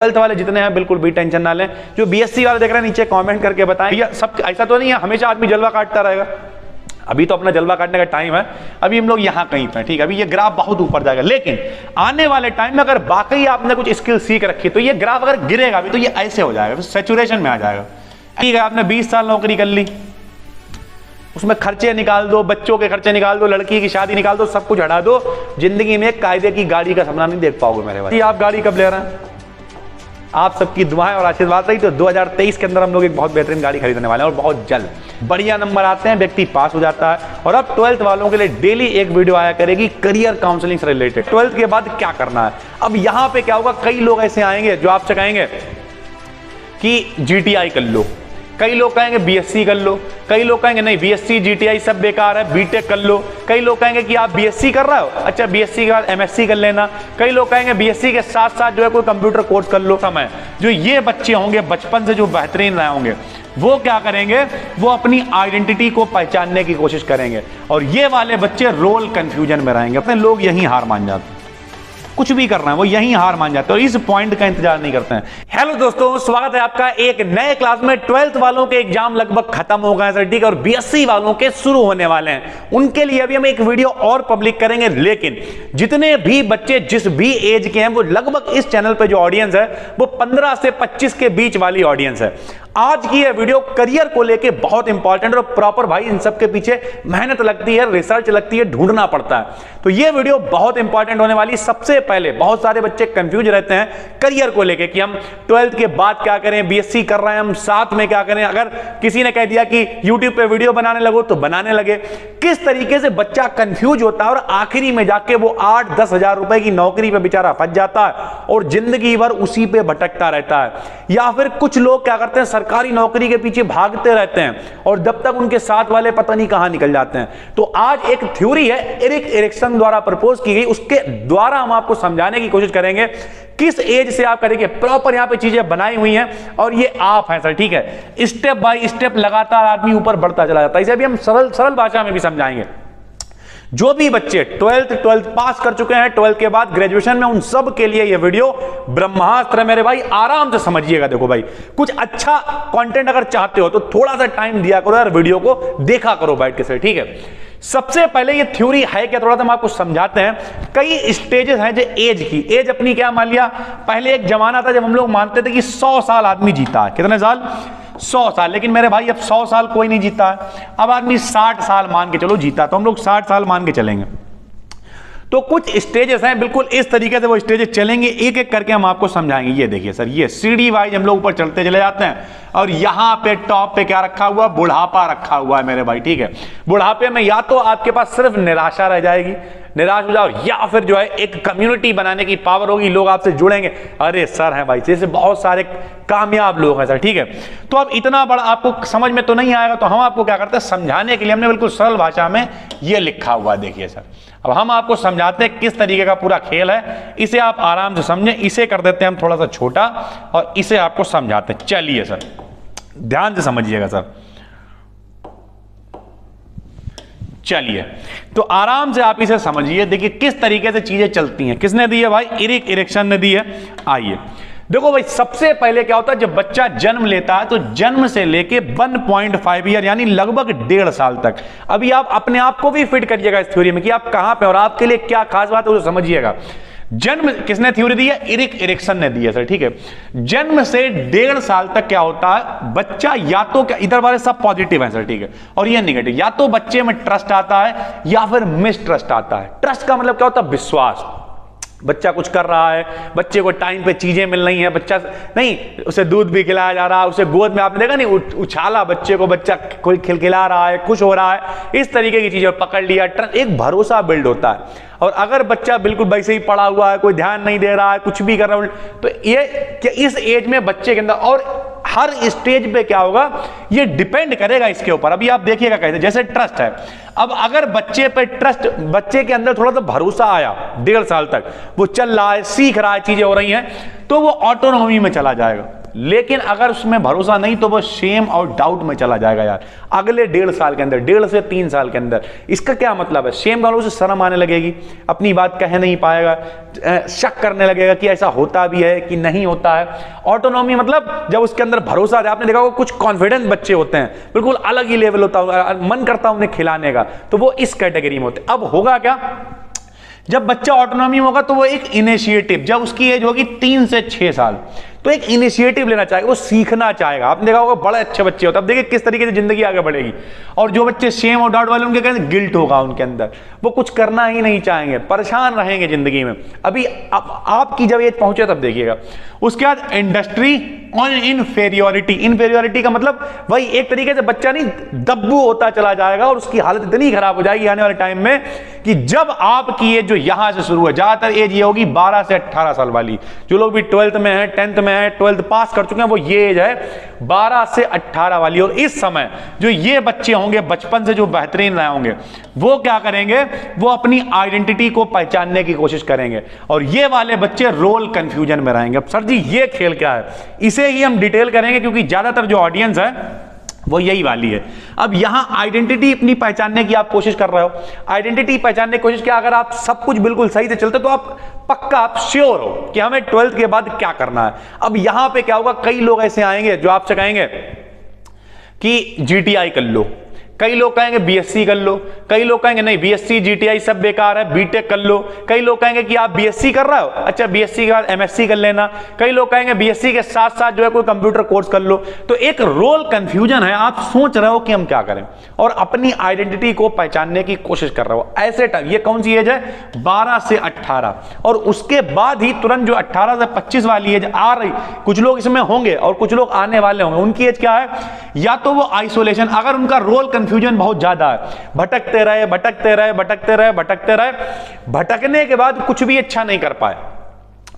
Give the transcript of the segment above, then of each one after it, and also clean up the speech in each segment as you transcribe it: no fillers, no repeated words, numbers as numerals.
Twelfth वाले जितने हैं बिल्कुल भी टेंशन ना लें। जो बीएससी वाले देख रहे हैं नीचे कमेंट करके बताएं। भैया सब ऐसा तो नहीं है हमेशा आदमी जलवा काटता रहेगा, अभी तो अपना जलवा काटने का टाइम है, अभी हम लोग यहाँ कहीं पे ठीक है। अभी ये ग्राफ बहुत ऊपर जाएगा, लेकिन आने वाले टाइम में अगर वाकई आपने कुछ स्किल सीख रखी तो ये ग्राफ अगर गिरेगा भी तो ये ऐसे हो जाएगा, सैचुरेशन में आ जाएगा। ठीक है, आपने 20 साल नौकरी कर ली, उसमें खर्चे निकाल दो, बच्चों के खर्चे निकाल दो, लड़की की शादी निकाल दो, सब कुछ हटा दो, जिंदगी में कायदे की गाड़ी का सपना नहीं देख पाओगे मेरे भाई। आप गाड़ी कब ले रहे हैं? आप सबकी दुआएं और आशीर्वाद रही तो 2023 के अंदर हम लोग एक बहुत बेहतरीन गाड़ी खरीदने वाले हैं और बहुत जल्द बढ़िया नंबर आते हैं, व्यक्ति पास हो जाता है। और अब 12th वालों के लिए डेली एक वीडियो आया करेगी करियर काउंसलिंग से रिलेटेड, 12th के बाद क्या करना है। अब यहां पे क्या होगा, कई लोग ऐसे आएंगे जो आपसे कहेंगे कि जीटीआई कर लो, कई लोग कहेंगे बीएससी कर लो, कई लोग कहेंगे नहीं बीएससी जीटीआई सब बेकार है, बीटेक कर लो, कई लोग कहेंगे कि आप बीएससी कर रहे हो, अच्छा बीएससी के बाद एमएससी कर लेना, कई लोग कहेंगे बीएससी के साथ साथ जो है कोई कंप्यूटर कोर्स कर लो। समय जो ये बच्चे होंगे बचपन से जो बेहतरीन रहे होंगे वो क्या करेंगे, वो अपनी आइडेंटिटी को पहचानने की कोशिश करेंगे, और ये वाले बच्चे रोल कंफ्यूजन में रहेंगे। अपने लोग यहीं हार मान जाते हैं, कुछ भी करना है वो यहीं हार मान जाते हैं और इस पॉइंट का इंतजार नहीं करते हैं। हेलो दोस्तों, स्वागत है आपका एक नए क्लास में। 12th वालों के एग्जाम लगभग खत्म हो गए सर, ठीक है, और बीएससी वालों के शुरू होने वाले हैं। उनके लिए अभी हम एक वीडियो और पब्लिक करेंगे, लेकिन जितने भी बच्चे जिस भी एज के हैं वो लगभग इस चैनल पे जो ऑडियंस है वो 15 से 25 के बीच वाली ऑडियंस है। आज की यह वीडियो करियर को लेके बहुत इंपॉर्टेंट और प्रॉपर भाई इन सब के पीछे मेहनत लगती है, रिसर्च लगती है, ढूंढना पड़ता है, तो यह वीडियो बहुत इंपॉर्टेंट होने वाली। सबसे पहले बहुत सारे बच्चे कंफ्यूज रहते हैं करियर को लेके कि हम 12th के बाद क्या करें, बीएससी कर रहे हैं हम साथ में क्या करें। अगर किसी ने कह दिया कि YouTube पे वीडियो बनाने लगो तो बनाने लगे, किस तरीके से बच्चा कंफ्यूज होता है और आखिरी में जाके वो 8-10 हजार रुपए की नौकरी पे बेचारा फंस जाता है और जिंदगी भर उसी पे भटकता रहता है। या फिर कुछ लोग क्या करते हैं, सरकारी नौकरी के पीछे भागते रहते हैं और जब तक उनके साथ वाले पता नहीं कहां निकल जाते हैं। तो आज एक थ्योरी है एरिक एरिक्सन द्वारा प्रपोज की गई, उसके द्वारा हम आपको समझाने की कोशिश करेंगे किस एज से आप करेंगे। प्रॉपर यहां पे चीजें बनाई हुई हैं और ये आप हैं सर, ठीक है। स्टेप बाय स्टेप लगातार आदमी ऊपर बढ़ता चला जाता है, इसे भी हम सरल भाषा में भी समझाएंगे। जो भी बच्चे 12th पास कर चुके हैं, 12th के बाद ग्रेजुएशन में, उन सब के लिए ये वीडियो ब्रह्मास्त्र है मेरे भाई। आराम से समझिएगा। देखो भाई, कुछ अच्छा कंटेंट अगर चाहते हो तो थोड़ा सा टाइम दिया करो यार, वीडियो को देखा करो बैठ के सर, ठीक है। सबसे पहले ये थ्योरी है क्या, थोड़ा सा हम आपको समझाते हैं। कई स्टेजेस हैं जो एज की, एज अपनी क्या मान लिया, पहले एक जमाना था जब हम लोग मानते थे कि 100 साल आदमी जीता है। कितने साल? 100 साल। लेकिन मेरे भाई अब 100 साल कोई नहीं जीता है, अब आदमी 60 साल मान के चलो जीता, तो हम लोग 60 साल मान के चलेंगे। तो कुछ स्टेजेस हैं, बिल्कुल इस तरीके से वो स्टेजेस चलेंगे, एक एक करके हम आपको समझाएंगे। ये देखिए सर, ये सीढ़ी वाइज हम लोग ऊपर चलते चले जाते हैं और यहां पे टॉप पे क्या रखा हुआ, बुढ़ापा रखा हुआ है मेरे भाई, ठीक है। बुढ़ापे में या तो आपके पास सिर्फ निराशा रह जाएगी, निराश हो जाओ, या फिर जो है एक कम्युनिटी बनाने की पावर होगी, लोग आपसे जुड़ेंगे। अरे सर हैं भाई, जैसे बहुत सारे कामयाब लोग हैं सर, ठीक है। तो अब इतना बड़ा आपको समझ में तो नहीं आएगा, तो हम आपको क्या करते हैं, समझाने के लिए हमने बिल्कुल सरल भाषा में ये लिखा हुआ, देखिए सर। अब हम आपको समझाते हैं किस तरीके का पूरा खेल है, इसे आप आराम से समझें। इसे कर देते हैं हम थोड़ा सा छोटा और इसे आपको समझाते हैं। चलिए सर, ध्यान से समझिएगा सर। चलिए, तो आराम से आप इसे समझिए। देखिए किस तरीके से चीजें चलती हैं। किसने दी है भाई? एरिक एरिक्सन ने दी है। आइए देखो भाई, सबसे पहले क्या होता है, जब बच्चा जन्म लेता है तो जन्म से लेके 1.5 ईयर यानी लगभग 1.5 साल तक, अभी आप अपने आप को भी फिट करिएगा इस थ्योरी में कि आप कहां पे और आपके लिए क्या खास बात है वो समझिएगा। जन्म किसने थ्योरी दी है? एरिक एरिक्सन ने दी है सर, ठीक है। जन्म से 1.5 साल तक क्या होता है, बच्चा या तो क्या, इधर वाले सब पॉजिटिव है सर, ठीक है, और ये नेगेटिव, या तो बच्चे में ट्रस्ट आता है या फिर मिसट्रस्ट आता है। ट्रस्ट का मतलब क्या होता है? विश्वास। बच्चा कुछ कर रहा है, बच्चे को टाइम पे चीजें मिल रही हैं, बच्चा नहीं, उसे दूध भी खिलाया जा रहा है, उसे गोद में आपने देखा नहीं उछाला बच्चे को, बच्चा कोई खिलखिला रहा है, खुश हो रहा है, इस तरीके की चीजें पकड़ लिया, एक भरोसा बिल्ड होता है। और अगर बच्चा बिल्कुल वैसे ही पड़ा हुआ है, कोई ध्यान नहीं दे रहा है, कुछ भी कर रहा है, तो ये इस एज में बच्चे के अंदर, और हर स्टेज पे क्या होगा ये डिपेंड करेगा इसके ऊपर। अभी आप देखिएगा कैसे, जैसे ट्रस्ट है, अब अगर बच्चे पे ट्रस्ट, बच्चे के अंदर थोड़ा सा भरोसा आया, 1.5 साल तक वो चल रहा है, सीख रहा है, चीजें हो रही हैं, तो वो ऑटोनॉमी में चला जाएगा। लेकिन अगर उसमें भरोसा नहीं तो वो शेम और डाउट में चला जाएगा यार, अगले 1.5 साल के अंदर, 1.5 से 3 साल के अंदर। इसका क्या मतलब है? शेम का उसे शर्म आने लगेगी, अपनी बात कह नहीं पाएगा, शक करने लगेगा कि ऐसा होता भी है कि नहीं होता है। ऑटोनॉमी मतलब जब उसके अंदर भरोसा है, आपने देखा होगा कुछ कॉन्फिडेंस बच्चे होते हैं, बिल्कुल अलग ही लेवल होता है, मन करता है उन्हें खिलाने का, तो वो इस कैटेगरी में होते हैं। अब होगा क्या, जब बच्चा ऑटोनॉमी होगा तो वो एक इनिशिएटिव, जब उसकी एज होगी 3 से 6 साल, तो एक इनिशिएटिव लेना चाहेगा, वो सीखना चाहेगा। आपने देखा होगा बड़े अच्छे बच्चे होते हैं, अब देखिए किस तरीके से जिंदगी आगे बढ़ेगी। और जो बच्चे शेम और डाउट वाले, उनके कहते गिल्ट होगा उनके अंदर, वो कुछ करना ही नहीं चाहेंगे, परेशान रहेंगे जिंदगी में। अभी आपकी जब एज पहुंचे तब देखिएगा। उसके बाद इंडस्ट्री और इनफेरियोरिटी। इनफेरियोरिटी का मतलब वही एक तरीके से बच्चा नहीं दब्बू होता चला जाएगा, और उसकी हालत इतनी खराब हो जाएगी आने वाले टाइम में कि जब आपकी एज जो यहां से शुरू है, ज्यादातर एज ये होगी 12 से 18 साल वाली। जो लोग भी 12th में है, 10th में है, 12th पास कर चुके हैं, वो ये एज है 12 से 18 वाली। और इस समय जो ये बच्चे होंगे बचपन से जो बेहतरीन रहे होंगे, वो क्या करेंगे, वो अपनी आइडेंटिटी को पहचानने की कोशिश करेंगे, और ये वाले बच्चे रोल कंफ्यूजन में रहेंगे। अब सर जी ये खेल क्या है, इसे ही हम डिटेल करेंगे, क्योंकि ज्यादातर जो ऑडियंस है वो यही वाली है। अब यहां आइडेंटिटी अपनी पहचानने की आप कोशिश कर रहे हो, आइडेंटिटी पहचानने की कोशिश किया, अगर आप सब कुछ बिल्कुल सही से चलते तो आप पक्का आप श्योर हो कि हमें 12th के बाद क्या करना है। अब यहां पे क्या होगा, कई लोग ऐसे आएंगे जो आपसे कहेंगे कि जीटीआई कर लो, कई लोग कहेंगे बीएससी कर लो, कई लोग कहेंगे नहीं बीएससी जीटीआई सब बेकार है, बीटेक कर लो, कई लोग कहेंगे कि आप बीएससी कर रहे हो, अच्छा बीएससी के बाद एमएससी कर लेना, कई लोग कहेंगे बीएससी के साथ साथ जो है कोई कंप्यूटर कोर्स कर लो। तो एक रोल कंफ्यूजन है, आप सोच रहे हो कि हम क्या करें, और अपनी आइडेंटिटी को पहचानने की कोशिश कर रहे हो। ऐसे टाइम, ये कौन सी एज है, 12 से 18, और उसके बाद ही तुरंत जो 18 से 25 वाली एज आ रही, कुछ लोग इसमें होंगे और कुछ लोग आने वाले होंगे, उनकी एज क्या है, या तो वो आइसोलेशन, अगर उनका रोल कंफ्यूजन बहुत ज्यादा है, भटकते रहे भटकते रहे भटकते रहे भटकते रहे, भटकने के बाद कुछ भी अच्छा नहीं कर पाए,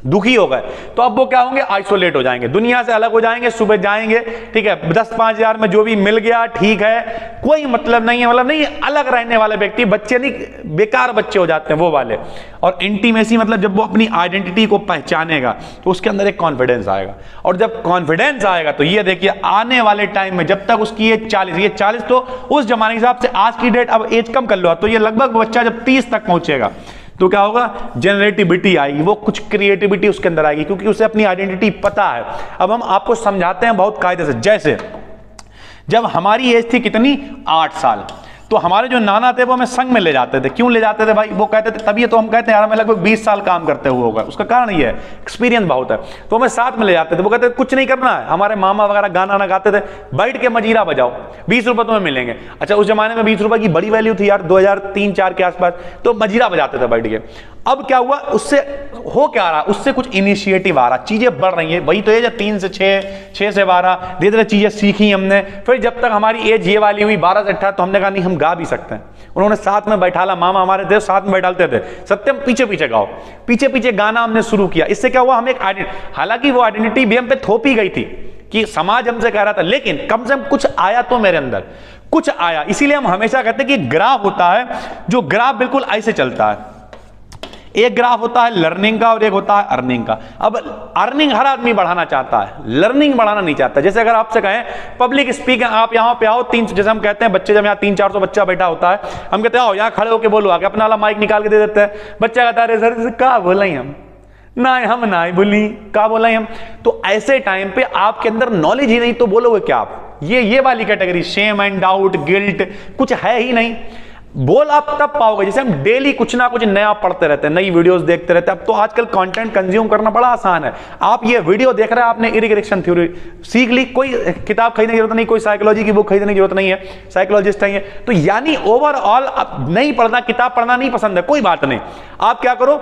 दुखी हो गए, तो अब वो क्या होंगे, आइसोलेट हो जाएंगे, दुनिया से अलग हो जाएंगे, सुबह जाएंगे, ठीक है 10-5 हजार में जो भी मिल गया ठीक है, कोई मतलब नहीं है, मतलब नहीं है, अलग रहने वाले व्यक्ति, बच्चे नहीं, बेकार बच्चे हो जाते हैं वो वाले। और इंटीमेसी मतलब जब वो अपनी आइडेंटिटी को पहचानेगा तो उसके अंदर एक कॉन्फिडेंस आएगा, और जब कॉन्फिडेंस आएगा तो ये देखिए आने वाले टाइम में, जब तक उसकी एज 40, ये 40 तो उस जमाने के हिसाब से आज की डेट, अब एज कम कर लो तो ये लगभग बच्चा जब 30 तक पहुंचेगा तो क्या होगा, जनरेटिविटी आएगी, वो कुछ क्रिएटिविटी उसके अंदर आएगी, क्योंकि उसे अपनी आइडेंटिटी पता है। अब हम आपको समझाते हैं बहुत कायदे से। जैसे जब हमारी एज थी कितनी, 8 साल, तो हमारे जो नाना थे वो हमें संग में ले जाते थे। क्यों ले जाते थे भाई, वो कहते थे, तभी तो हम कहते हैं यार हमें लगभग 20 साल काम करते हुए होगा, उसका कारण ये है एक्सपीरियंस बहुत है, तो हमें साथ में ले जाते थे। वो कहते थे कुछ नहीं करना है, हमारे मामा वगैरह गाना ना गाते थे, बैठ के मजीरा बजाओ, 20 रुपए तुम्हें मिलेंगे। अच्छा उस जमाने में 20 रुपए की बड़ी वैल्यू थी यार, 2003-4 के आसपास, तो मजीरा बजाते थे बैठ के। अब क्या हुआ, उससे हो क्या रहा, उससे कुछ इनिशिएटिव आ रहा, चीजें बढ़ रही है, वही तो एज है 3 से 6, 6 से 12, धीरे धीरे चीजें सीखी हमने। फिर जब तक हमारी एज ये वाली हुई 12 से 18, तो हमने कहा नहीं हम गा भी सकते हैं, उन्होंने साथ में बैठाला, मामा हमारे थे साथ में बैठाते थे, सत्यम पीछे पीछे गाओ, पीछे पीछे गाना हमने शुरू किया। इससे क्या हुआ, हम एक हालांकि वो आइडेंटिटी भी हम पे थोपी गई थी कि समाज हमसे कह रहा था, लेकिन कम से कम कुछ आया तो मेरे अंदर, कुछ आया। इसीलिए हम हमेशा कहते हैं कि ग्राफ होता है, जो ग्राफ बिल्कुल ऐसे चलता है, एक ग्राफ होता है लर्निंग का और एक होता है अर्निंग का। अब अर्निंग हर आदमी बढ़ाना चाहता है, लर्निंग बढ़ाना नहीं चाहता। जैसे अगर आपसे कहें पब्लिक स्पीकिंग, आप यहां पे आओ, जैसे हम कहते हैं बच्चे जब यहां 300-400 बच्चा बैठा होता है, हम कहते हैं आओ यहां खड़े होकर बोलो, आके अपना वाला माइक निकाल के दे देते हैं, बच्चा कहता है सर क्या बोला हम ना, हम ना बोली क्या बोला हम। तो ऐसे टाइम पे आपके अंदर नॉलेज ही नहीं तो बोलोगे क्या आप, ये वाली category, shame and doubt, guilt, कुछ है ही नहीं। बोल आप तब पाओगे जैसे हम डेली कुछ ना कुछ नया पढ़ते रहते हैं, नई वीडियोस देखते रहते हैं। अब तो आजकल कंटेंट कंज्यूम करना बड़ा आसान है। आप ये वीडियो देख रहे हैं, आपने इरिगेशन थ्योरी सीख ली, कोई किताब खरीदने की जरूरत नहीं, कोई साइकोलॉजी की बुक खरीदने की जरूरत नहीं है, साइकोलॉजिस्ट है। तो यानी ओवरऑल नहीं पढ़ना, किताब पढ़ना नहीं पसंद है, कोई बात नहीं, आप क्या करो,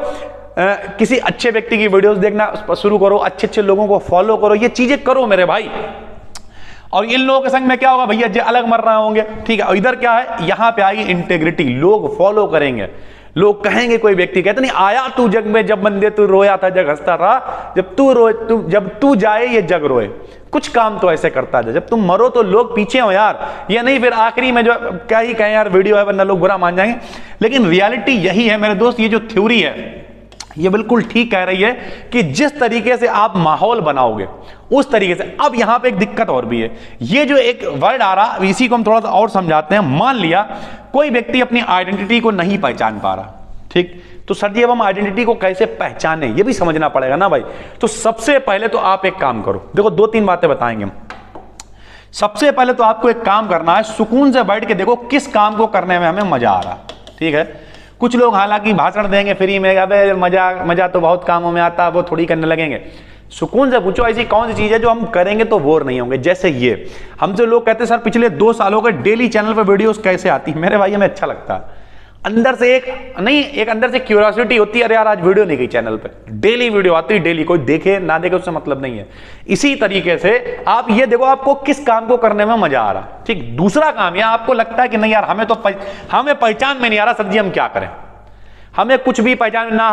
किसी अच्छे व्यक्ति की वीडियोस देखना शुरू करो, अच्छे अच्छे लोगों को फॉलो करो, ये चीजें करो मेरे भाई। और इन लोगों के संग में क्या होगा भैया, जो अलग मर रहे होंगे, ठीक है। और इधर क्या है, यहां पे आई इंटेग्रिटी, लोग फॉलो करेंगे, लोग कहेंगे, कोई व्यक्ति कहते नहीं आया तू जग में, जब बंदे तू रोया था जग हंसता रहा, जब तू जाए ये जग रोए। कुछ काम तो ऐसे करता है, जब तुम मरो तो लोग पीछे हो यार, ये नहीं फिर आखिरी में जो क्या ही कहें यार वीडियो है वरना लोग बुरा मान जाएंगे। लेकिन रियलिटी यही है मेरे दोस्त, ये जो थ्योरी है ये बिल्कुल ठीक कह रही है कि जिस तरीके से आप माहौल बनाओगे उस तरीके से। अब यहां पे एक दिक्कत और भी है, ये जो एक वर्ड आ रहा, इसी को हम थोड़ा सा और समझाते हैं। मान लिया कोई व्यक्ति अपनी आइडेंटिटी को नहीं पहचान पा रहा, ठीक, तो सर जी अब हम आइडेंटिटी को कैसे पहचाने, ये भी समझना पड़ेगा ना भाई। तो सबसे पहले तो आप एक काम करो, देखो 2-3 बातें बताएंगे हम। सबसे पहले तो आपको एक काम करना है, सुकून से बैठ के देखो किस काम को करने में हमें मजा आ रहा, ठीक है। कुछ लोग हालांकि भाषण देंगे फ्री में, अबे मजा तो बहुत कामों में आता है, वो थोड़ी करने लगेंगे। सुकून से पूछो ऐसी कौन सी चीज है जो हम करेंगे तो बोर नहीं होंगे। जैसे ये हमसे लोग कहते हैं सर पिछले 2 सालों के डेली चैनल पर वीडियोस कैसे आती है। मेरे भाई हमें अच्छा लगता है, अंदर से एक अंदर से क्यूरियोसिटी होती है, अरे यार आज वीडियो नहीं गई चैनल पे, डेली वीडियो आती है, डेली, कोई देखे ना देखे उससे मतलब नहीं है। इसी तरीके से आप ये देखो आपको किस काम को करने में मजा आ रहा, ठीक। दूसरा काम, या आपको लगता है कि नहीं यार हमें पहचान में नहीं आ रहा सर जी हम क्या करें, हमें कुछ भी पहचान ना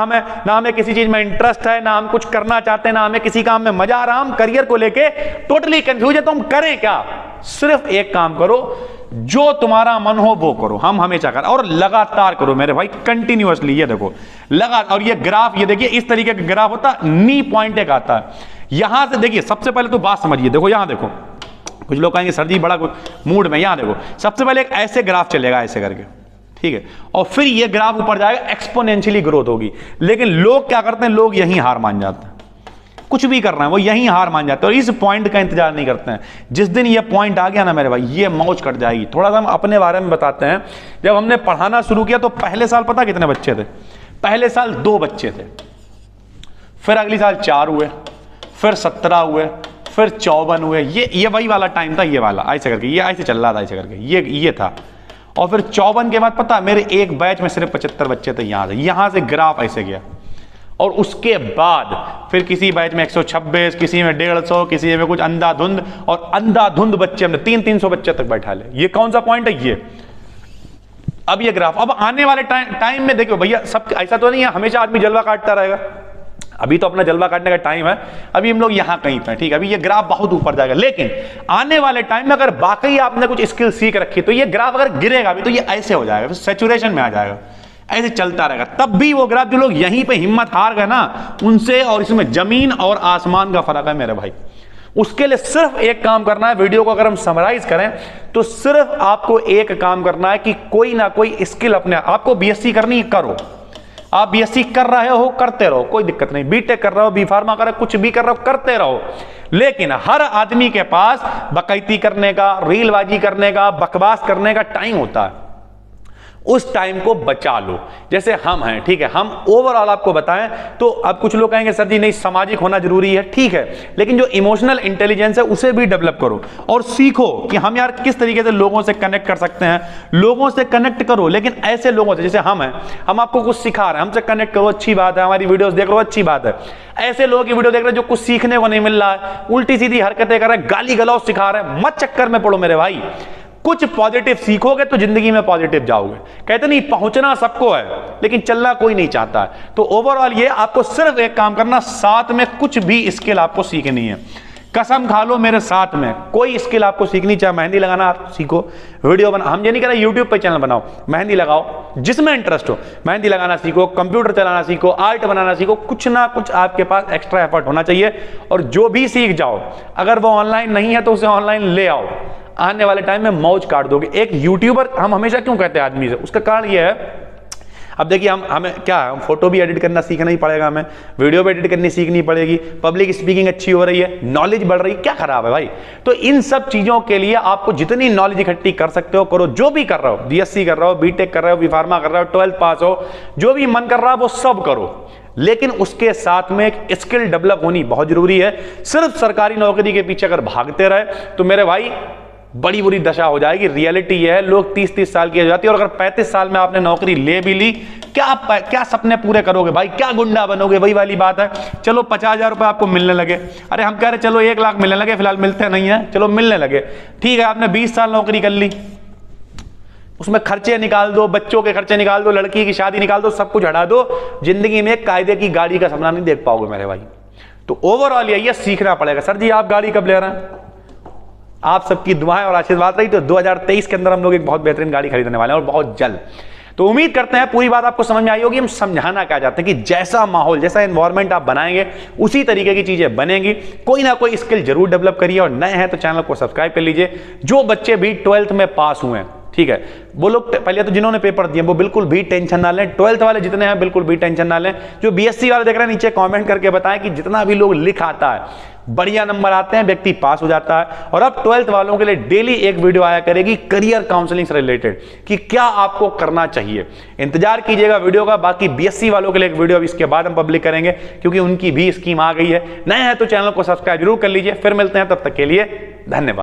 हमें किसी चीज में इंटरेस्ट है, ना हम कुछ करना चाहते हैं, ना हमें किसी काम में मजा आ रहा, हम करियर को लेके टोटली कंफ्यूज है, तो हम करें क्या। सिर्फ एक काम करो, जो तुम्हारा मन हो वो करो, हम हमेशा कर, और लगातार करो मेरे भाई, कंटिन्यूअसली। ये देखो लगातार, और ये ग्राफ, ये देखिए इस तरीके का ग्राफ होता है, नी पॉइंट एक आता है। यहां से देखिए सबसे पहले तो बात समझिए, देखो यहां देखो, कुछ लोग कहेंगे सर जी बड़ा मूड में, यहां देखो सबसे पहले एक ऐसे ग्राफ चलेगा ऐसे करके, ठीक है, और फिर ये ग्राफ ऊपर जाएगा, एक्सपोनेंशियली ग्रोथ होगी। लेकिन लोग क्या करते हैं, लोग यहीं हार मान जाते हैं, कुछ भी कर रहे हैं वो यहीं हार मान जाते हैं और इस पॉइंट का इंतजार नहीं करते हैं। जिस दिन ये पॉइंट आ गया ना मेरे भाई, ये मौज कट जाएगी। थोड़ा सा हम अपने बारे में बताते हैं। जब हमने पढ़ाना शुरू किया तो पहले साल पता कितने बच्चे थे? पहले साल 2 बच्चे थे, फिर अगली साल 4 हुए, फिर 17 हुए, फिर 54 हुए। ये वही वाला टाइम था, ये वाला ऐसे करके, ये ऐसे चल रहा था ऐसे करके, ये था। और फिर 54 के बाद पता मेरे एक बैच में सिर्फ 75 बच्चे थे। यहां से ग्राफ ऐसे गया, और उसके बाद फिर किसी बैच में 126, किसी में 150, किसी में कुछ अंधाधुंध, और अंधाधुंध बच्चे हमने 300 बच्चे तक बैठा ले। ये कौन सा पॉइंट है ये? अब ये ग्राफ, अब आने वाले टाइम में देखो भैया, सब ऐसा तो नहीं है हमेशा आदमी जलवा काटता रहेगा। अभी तो अपना जलवा काटने का टाइम है, अभी हम लोग यहां कहीं पे, ठीक है। अभी ये ग्राफ बहुत ऊपर जाएगा, लेकिन आने वाले टाइम में अगर वाकई आपने कुछ स्किल सीख रखी तो ये ग्राफ अगर गिरेगा भी तो ये ऐसे हो जाएगा, सैचुरेशन में आ जाएगा, ऐसे चलता रहेगा। तब भी वो ग्राफ, जो लोग यहीं पे हिम्मत हार गए ना, उनसे और इसमें जमीन और आसमान का फर्क है मेरे भाई। उसके लिए सिर्फ एक काम करना है, वीडियो को अगर हम समराइज करें तो सिर्फ आपको एक काम करना है कि कोई ना कोई स्किल अपने, आपको बीएससी करनी है करो, आप बीएससी कर रहे हो करते रहो, कोई दिक्कत नहीं, बीटेक कर रहे हो, बी फार्मा कर रहे हो, कुछ भी कर रहे हो करते रहो। लेकिन हर आदमी के पास बकैती करने का, रीलबाजी करने का, बकवास करने का टाइम होता है। उस टाइम को बचा लो। जैसे हम हैं, ठीक है, हम ओवरऑल आपको बताएं तो अब कुछ लोग कहेंगे सर जी नहीं सामाजिक होना जरूरी है, ठीक है, लेकिन जो इमोशनल इंटेलिजेंस है उसे भी डेवलप करो और सीखो कि हम यार किस तरीके से लोगों से कनेक्ट कर सकते हैं। लोगों से कनेक्ट करो, लेकिन ऐसे लोगों से जैसे हम हैं, हम आपको कुछ सिखा रहे हैं, हमसे कनेक्ट करो, अच्छी बात है, हमारी वीडियोस देख लो, अच्छी बात है। ऐसे लोगों की वीडियो देख रहे हैं जो कुछ सीखने को नहीं मिल रहा है, उल्टी सीधी हरकतें कर रहे हैं, गाली गलौज सिखा रहे हैं, मत चक्कर में पड़ो मेरे भाई। कुछ पॉजिटिव सीखोगे तो जिंदगी में पॉजिटिव जाओगे। कहते नहीं पहुंचना सबको है लेकिन चलना कोई नहीं चाहता है। तो ओवरऑल ये आपको सिर्फ एक काम करना, साथ में कुछ भी स्किल आपको सीखनी है। कसम खा लो मेरे साथ में कोई स्किल आपको सीखनी, चाहे मेहंदी लगाना आप सीखो, वीडियो बना, हम ये नहीं कह रहे यूट्यूब पे चैनल बनाओ, मेहंदी लगाओ, जिसमें इंटरेस्ट हो, मेहंदी लगाना सीखो, कंप्यूटर चलाना सीखो, आर्ट बनाना सीखो, कुछ ना कुछ आपके पास एक्स्ट्रा एफर्ट होना चाहिए। और जो भी सीख जाओ, अगर वो ऑनलाइन नहीं है तो उसे ऑनलाइन ले आओ, आने वाले टाइम में मौज काट दोगे। एक यूट्यूबर, हम हमेशा क्यों कहते हैं आदमी से, उसका कारण ये है, अब देखिए हमें क्या है, हम फोटो भी एडिट करना सीखना ही पड़ेगा, हमें वीडियो भी एडिट करनी सीखनी पड़ेगी, पब्लिक स्पीकिंग अच्छी हो रही है, नॉलेज बढ़ रही है, क्या खराब है भाई। तो इन सब चीजों के लिए आपको जितनी नॉलेज इकट्ठी कर सकते हो करो। जो भी कर रहे हो, बीएससी कर रहे हो, बीटेक कर रहे हो, बी फार्मा कर रहे हो, 12th पास हो, जो भी मन कर रहा है वो सब करो, लेकिन उसके साथ में एक स्किल डेवलप होनी बहुत जरूरी है। सिर्फ सरकारी नौकरी के पीछे अगर भागते रहे तो मेरे भाई बड़ी बुरी दशा हो जाएगी। रियलिटी यह है, लोग 30-30 साल की हो जाती है, और अगर 35 साल में आपने नौकरी ले भी ली, क्या सपने पूरे करोगे भाई, क्या गुंडा बनोगे? वही वाली बात है। चलो 50,000 रुपए आपको मिलने लगे, अरे हम कह रहे चलो 1 लाख मिलने लगे, फिलहाल मिलते नहीं है, चलो मिलने लगे, ठीक है। आपने 20 साल नौकरी कर ली, उसमें खर्चे निकाल दो, बच्चों के खर्चे निकाल दो, लड़की की शादी निकाल दो, सब कुछ हटा दो, जिंदगी में कायदे की गाड़ी का सपना नहीं देख पाओगे मेरे भाई। तो ओवरऑल यही सीखना पड़ेगा। सर जी आप गाड़ी कब ले रहे हैं? आप सबकी दुआएं और आशीर्वाद रही तो 2023 के अंदर हम लोग एक बहुत बेहतरीन गाड़ी खरीदने वाले हैं, और बहुत जल्द। तो उम्मीद करते हैं पूरी बात आपको समझ में आई होगी। हम समझाना क्या चाहते हैं कि जैसा माहौल, जैसा एनवायरनमेंट आप बनाएंगे उसी तरीके की चीजें बनेंगी। कोई ना कोई स्किल जरूर डेवलप करिए, और नए हैं तो चैनल को सब्सक्राइब कर लीजिए। जो बच्चे भी 12th में पास हुए हैं, ठीक है, वो लोग पहले तो जिन्होंने पेपर दिए वो बिल्कुल भी टेंशन ना लें। 12th वाले जितने हैं बिल्कुल भी टेंशन ना लें। जो बीएससी वाले देख रहे हैं नीचे कमेंट करके बताएं कि जितना भी लोग लिख आता है, बढ़िया नंबर आते हैं, व्यक्ति पास हो जाता है। और अब 12th वालों के लिए डेली एक वीडियो आया करेगी करियर काउंसलिंग से रिलेटेड कि क्या आपको करना चाहिए। इंतजार कीजिएगा वीडियो का। बाकी बीएससी वालों के लिए एक वीडियो इसके बाद हम पब्लिक करेंगे, क्योंकि उनकी भी स्कीम आ गई है। नए हैं तो चैनल को सब्सक्राइब जरूर कर लीजिए। फिर मिलते हैं, तब तक के लिए धन्यवाद।